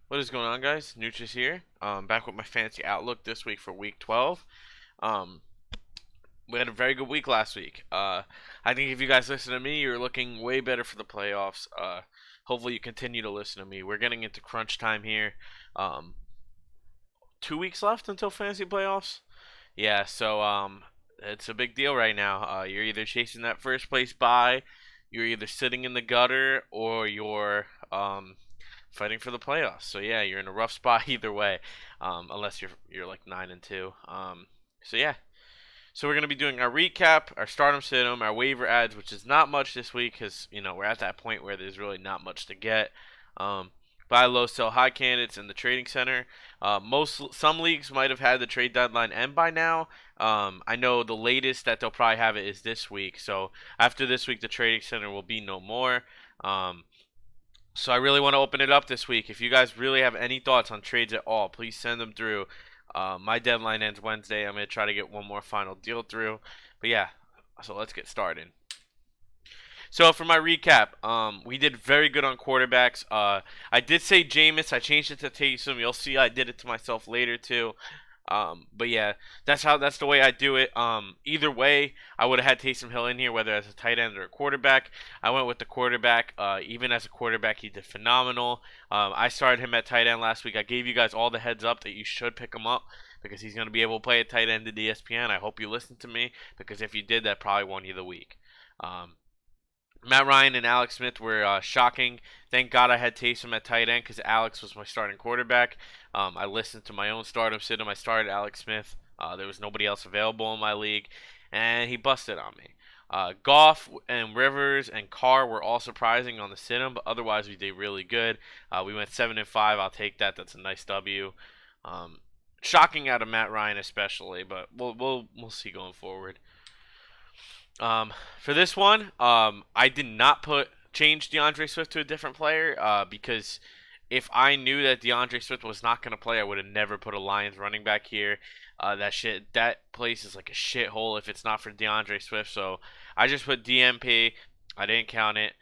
What is going on, guys? Nooch here. Back with my fancy outlook this week for Week 12. Um, we had a very good week last week. I think if you guys listen to me, you're looking way better for the playoffs. Hopefully, you continue to listen to me. We're getting into crunch time here. 2 weeks left until fantasy playoffs. Yeah, so it's a big deal right now. You're either chasing that first place bye, you're either sitting in the gutter, or you're fighting for the playoffs. So yeah, you're in a rough spot either way, unless you're like 9-2. So yeah. So we're gonna be doing our recap, our stardom sit-em, our waiver ads, which is not much this week because we're at that point where there's really not much to get. Buy low, sell high candidates in the trading center. Some leagues might have had the trade deadline end by now. I know the latest that they'll probably have it is this week. So after this week, the trading center will be no more. So I really want to open it up this week. If you guys really have any thoughts on trades at all, please send them through. My deadline ends Wednesday. I'm going to try to get one more final deal through. But yeah, so let's get started. So for my recap, we did very good on quarterbacks. I did say Jameis. I changed it to Taysom. You'll see I did it to myself later too. But yeah, that's the way I do it. Either way, I would have had Taysom Hill in here, whether as a tight end or a quarterback. I went with the quarterback. Even as a quarterback, he did phenomenal. I started him at tight end last week. I gave you guys all the heads up that you should pick him up because he's going to be able to play at tight end at ESPN. I hope you listened to me because if you did, that probably won you the week. Matt Ryan and Alex Smith were shocking. Thank God I had Taysom at tight end because Alex was my starting quarterback. I listened to my own stardom sit-em. I started Alex Smith. There was nobody else available in my league, and he busted on me. Goff and Rivers and Carr were all surprising on the sit-em, but otherwise we did really good. We went 7-5. I'll take that. That's a nice W. Shocking out of Matt Ryan especially, but we'll see going forward. For this one, I did not change DeAndre Swift to a different player because if I knew that DeAndre Swift was not going to play, I would have never put a Lions running back here. That place is like a shithole if it's not for DeAndre Swift. So I just put DMP. I didn't count it.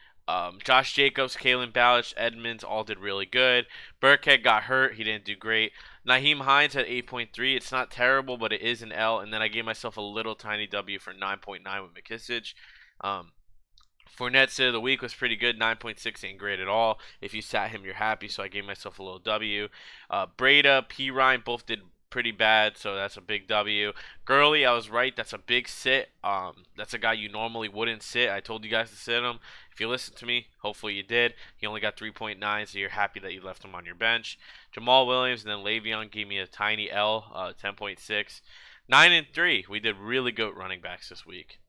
Josh Jacobs, Kalen Ballage, Edmonds all did really good. Burkhead got hurt. He didn't do great. Naheem Hines at 8.3. It's not terrible, but it is an L. And then I gave myself a little tiny W for 9.9 with McKissick. Fournette sit of the week was pretty good. 9.6 ain't great at all. If you sat him, you're happy. So I gave myself a little W. Breda, P. Ryan both did pretty bad, so that's a big W. Gurley, I was right. That's a big sit. That's a guy you normally wouldn't sit. I told you guys to sit him. If you listened to me, hopefully you did. He only got 3.9, so you're happy that you left him on your bench. Jamal Williams and then Le'Veon gave me a tiny L, 10.6. 9-3. We did really good running backs this week.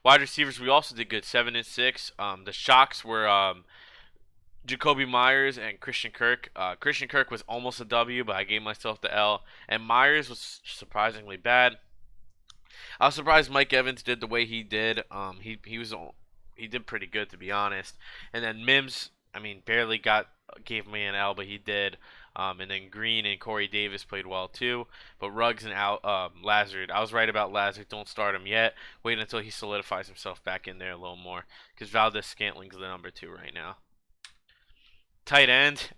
Wide receivers, we also did good, 7-6. The shocks were Jacoby Myers and Christian Kirk. Christian Kirk was almost a W, but I gave myself the L. And Myers was surprisingly bad. I was surprised Mike Evans did the way he did. He did pretty good, to be honest. And then Mims, I mean, barely gave me an L, but he did. And then Green and Corey Davis played well too. But Ruggs and Lazard, I was right about Lazard. Don't start him yet. Wait until he solidifies himself back in there a little more. Because Valdez-Scantling's the number 2 right now. Tight end,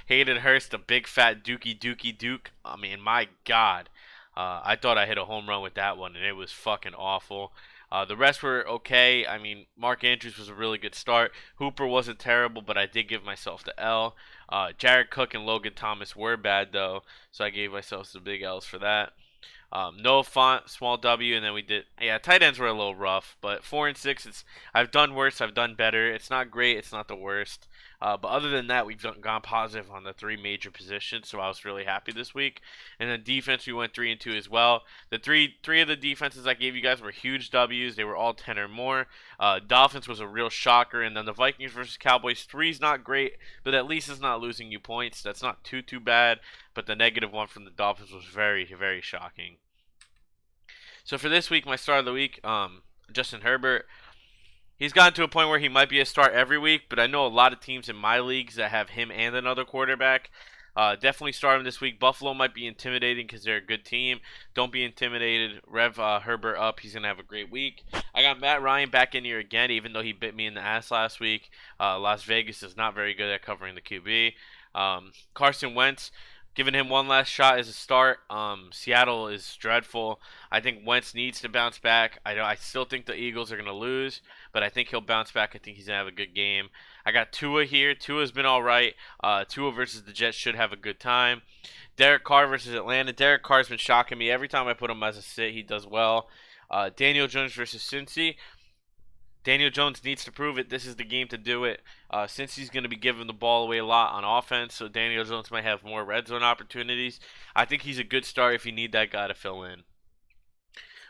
Hayden Hurst, the big fat Dookie Duke. I mean, my God. I thought I hit a home run with that one, and it was fucking awful. The rest were okay. I mean, Mark Andrews was a really good start. Hooper wasn't terrible, but I did give myself the L. Jared Cook and Logan Thomas were bad, though, so I gave myself some big L's for that. Noah Font, small W, and then we did. Yeah, tight ends were a little rough, but 4-6. I've done worse. I've done better. It's not great. It's not the worst. But other than that, we've gone positive on the 3 major positions, so I was really happy this week. And then defense, we went 3-2 as well. The three of the defenses I gave you guys were huge W's. They were all 10 or more. Dolphins was a real shocker, and then the Vikings versus Cowboys, 3's not great, but at least it's not losing you points. That's not too bad. But the -1 from the Dolphins was very, very shocking. So for this week, my start of the week, Justin Herbert. He's gotten to a point where he might be a start every week, but I know a lot of teams in my leagues that have him and another quarterback. Definitely start him this week. Buffalo might be intimidating because they're a good team. Don't be intimidated. Rev Herbert up. He's going to have a great week. I got Matt Ryan back in here again, even though he bit me in the ass last week. Las Vegas is not very good at covering the QB. Carson Wentz, giving him one last shot as a start. Seattle is dreadful. I think Wentz needs to bounce back. I still think the Eagles are going to lose, but I think he'll bounce back. I think he's going to have a good game. I got Tua here. Tua's been all right. Tua versus the Jets should have a good time. Derek Carr versus Atlanta. Derek Carr's been shocking me. Every time I put him as a sit, he does well. Daniel Jones versus Cincy. Daniel Jones needs to prove it. This is the game to do it. Since he's going to be giving the ball away a lot on offense, so Daniel Jones might have more red zone opportunities. I think he's a good start if you need that guy to fill in.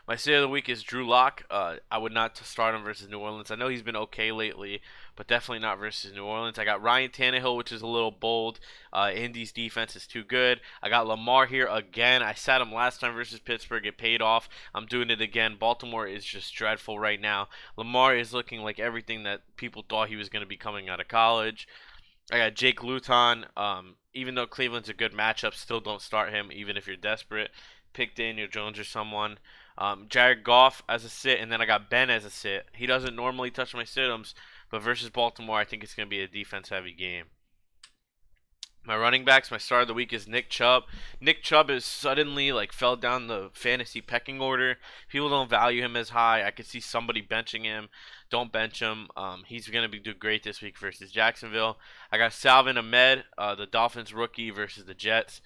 My sit of the week is Drew Lock. I would not start him versus New Orleans. I know he's been okay lately, but definitely not versus New Orleans. I got Ryan Tannehill, which is a little bold. Indy's defense is too good. I got Lamar here again. I sat him last time versus Pittsburgh. It paid off. I'm doing it again. Baltimore is just dreadful right now. Lamar is looking like everything that people thought he was going to be coming out of college. I got Jake Luton. Even though Cleveland's a good matchup, still don't start him, even if you're desperate. Pick Daniel Jones or someone. Jared Goff as a sit, and then I got Ben as a sit. He doesn't normally touch my sit-ems, but versus Baltimore, I think it's going to be a defense-heavy game. My running backs, my start of the week is Nick Chubb. Nick Chubb is suddenly fell down the fantasy pecking order. People don't value him as high. I could see somebody benching him. Don't bench him. He's going to do great this week versus Jacksonville. I got Salvin Ahmed, the Dolphins rookie versus the Jets.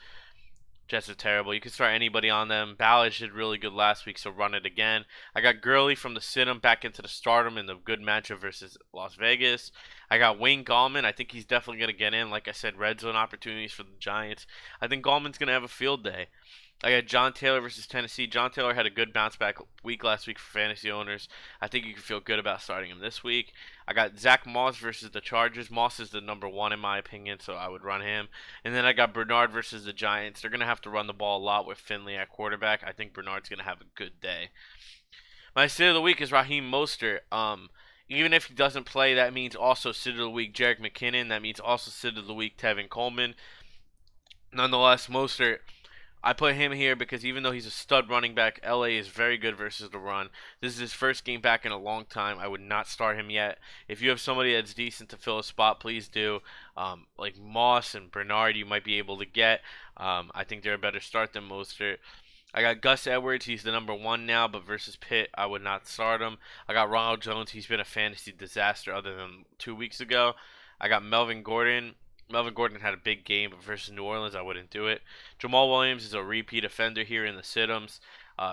Jets are terrible. You can start anybody on them. Ballard did really good last week, so run it again. I got Gurley from the Sid'em back into the stardom in the good matchup versus Las Vegas. I got Wayne Gallman. I think he's definitely going to get in. Like I said, red zone opportunities for the Giants. I think Gallman's going to have a field day. I got John Taylor versus Tennessee. John Taylor had a good bounce back week last week for fantasy owners. I think you can feel good about starting him this week. I got Zach Moss versus the Chargers. Moss is the number one in my opinion, so I would run him. And then I got Bernard versus the Giants. They're going to have to run the ball a lot with Finley at quarterback. I think Bernard's going to have a good day. My sit of the week is Raheem Mostert. Even if he doesn't play, that means also sit of the week Jerick McKinnon. That means also sit of the week Tevin Coleman. Nonetheless, Mostert, I put him here because even though he's a stud running back, LA is very good versus the run. This is his first game back in a long time. I would not start him yet. If you have somebody that's decent to fill a spot, please do. Like Moss and Bernard, you might be able to get. I think they're a better start than Mostert. I got Gus Edwards. He's the number one now, but versus Pitt, I would not start him. I got Ronald Jones. He's been a fantasy disaster other than 2 weeks ago. I got Melvin Gordon. Melvin Gordon had a big game, but versus New Orleans, I wouldn't do it. Jamal Williams is a repeat offender here in the Sid'ems.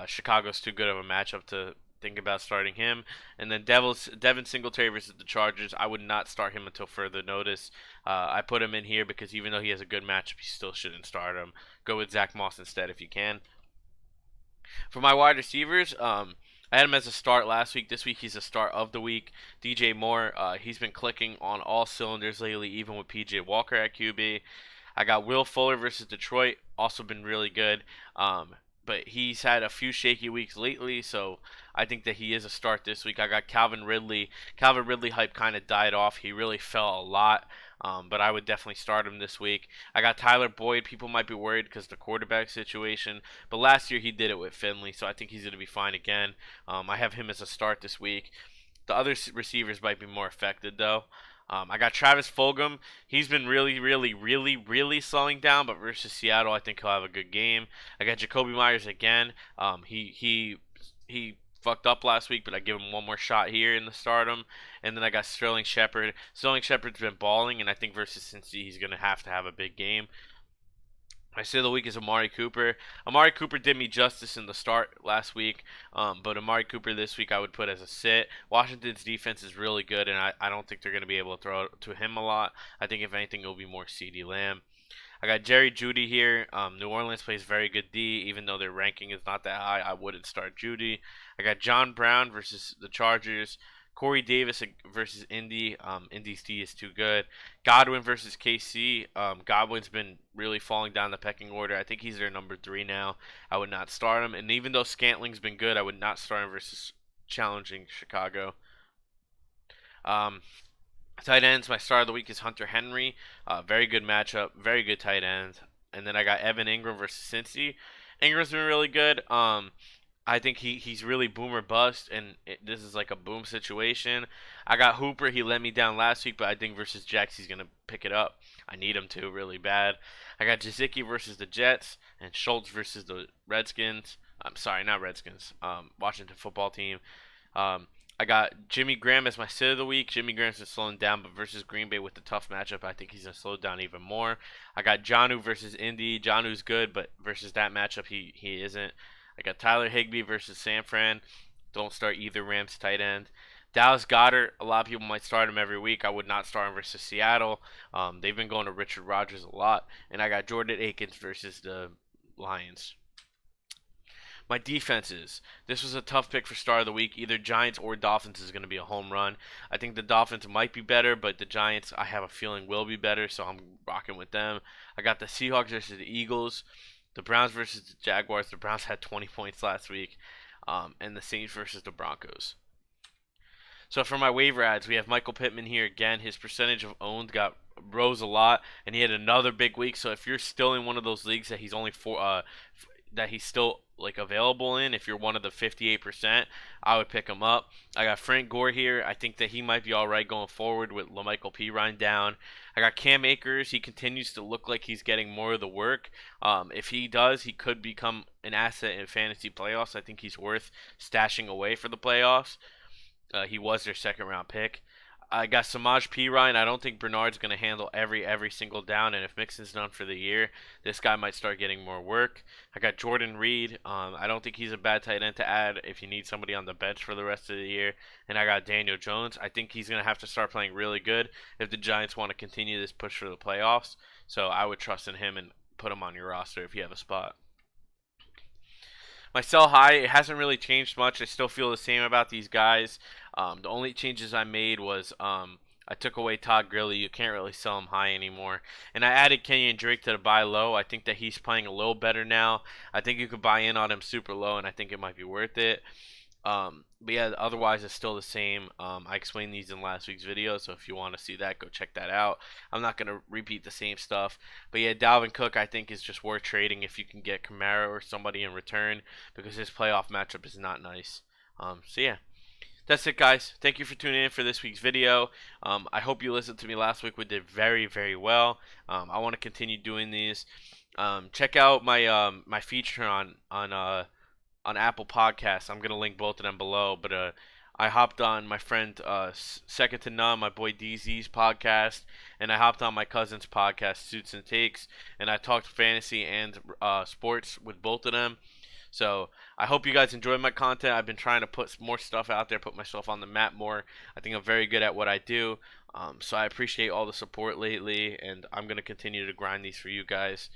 Chicago's too good of a matchup to think about starting him. And then Devin Singletary versus the Chargers, I would not start him until further notice. I put him in here because even though he has a good matchup, you still shouldn't start him. Go with Zach Moss instead if you can. For my wide receivers, I had him as a start last week. This week he's a start of the week. DJ Moore, he's been clicking on all cylinders lately, even with PJ Walker at QB. I got Will Fuller versus Detroit, also been really good. But he's had a few shaky weeks lately, so I think that he is a start this week. I got Calvin Ridley. Calvin Ridley hype kind of died off. He really fell a lot, but I would definitely start him this week. I got Tyler Boyd. People might be worried because of the quarterback situation, but last year he did it with Finley, so I think he's going to be fine again. I have him as a start this week. The other receivers might be more affected, though. I got Travis Fulgham. He's been really slowing down, but versus Seattle, I think he'll have a good game. I got Jacoby Myers again. He fucked up last week, but I give him one more shot here in the stardom. And then I got Sterling Shepard. Sterling Shepard's been balling, and I think versus Cincy, he's going to have a big game. My sit of the week is Amari Cooper. Amari Cooper did me justice in the start last week, but Amari Cooper this week I would put as a sit. Washington's defense is really good, and I don't think they're going to be able to throw it to him a lot. I think if anything, it'll be more CeeDee Lamb. I got Jerry Jeudy here. New Orleans plays very good D, even though their ranking is not that high. I wouldn't start Jeudy. I got John Brown versus the Chargers. Corey Davis versus Indy. Indy's D is too good. Godwin versus KC. Godwin's been really falling down the pecking order. I think he's their number 3 now. I would not start him. And even though Scantling's been good, I would not start him versus challenging Chicago. Tight ends, my star of the week is Hunter Henry. Very good matchup, very good tight end. And then I got Evan Ingram versus Cincy. Ingram's been really good. I think he's really boom or bust, and this is like a boom situation. I got Hooper. He let me down last week, but I think versus Jacks he's gonna pick it up. I need him to really bad. I got Jazicki versus the Jets and Schultz versus the Redskins. I'm sorry, not Redskins. Washington football team. Um, I got Jimmy Graham as my sit of the week. Jimmy Graham's been slowing down, but versus Green Bay with the tough matchup, I think he's gonna slow down even more. I got Jonnu versus Indy. Jonnu's good, but versus that matchup, he isn't. I got Tyler Higbee versus San Fran. Don't start either Rams tight end. Dallas Goddard, a lot of people might start him every week. I would not start him versus Seattle. They've been going to Richard Rodgers a lot. And I got Jordan Akins versus the Lions. My defenses. This was a tough pick for start of the week. Either Giants or Dolphins is going to be a home run. I think the Dolphins might be better, but the Giants, I have a feeling, will be better, so I'm rocking with them. I got the Seahawks versus the Eagles, the Browns versus the Jaguars. The Browns had 20 points last week, and the Saints versus the Broncos. So for my waiver ads, we have Michael Pittman here again. His percentage of owned rose a lot, and he had another big week. So if you're still in one of those leagues that he's only that he's still like available in, if you're one of the 58%, I would pick him up. I got Frank Gore here. I think that he might be all right going forward with LaMichael Pirine down. I got Cam Akers. He continues to look like he's getting more of the work. If he does, he could become an asset in fantasy playoffs. I think he's worth stashing away for the playoffs. He was their second round pick. I got Samaj P. Ryan. I don't think Bernard's going to handle every single down, and if Mixon's done for the year, this guy might start getting more work. I got Jordan Reed. I don't think he's a bad tight end to add if you need somebody on the bench for the rest of the year. And I got Daniel Jones. I think he's going to have to start playing really good if the Giants want to continue this push for the playoffs. So I would trust in him and put him on your roster if you have a spot. My sell high, it hasn't really changed much. I still feel the same about these guys. The only changes I made was I took away Todd Gurley. You can't really sell him high anymore. And I added Kenyon Drake to the buy low. I think that he's playing a little better now. I think you could buy in on him super low, and I think it might be worth it. But yeah, otherwise it's still the same. I explained these in last week's video, so if you want to see that, go check that out. I'm not going to repeat the same stuff. But yeah, Dalvin Cook I think is just worth trading if you can get Kamara or somebody in return, because his playoff matchup is not nice. So yeah. That's it, guys. Thank you for tuning in for this week's video. I hope you listened to me last week. We did very, very well. I want to continue doing these. Check out my feature on Apple Podcasts. I'm gonna link both of them below. But I hopped on my friend Second to None, my boy DZ's podcast, and I hopped on my cousin's podcast, Suits and Takes, and I talked fantasy and sports with both of them. So I hope you guys enjoy my content. I've been trying to put more stuff out there, put myself on the map more. I think I'm very good at what I do. So I appreciate all the support lately, and I'm gonna continue to grind these for you guys.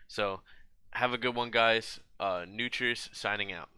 So have a good one, guys. Nutris signing out.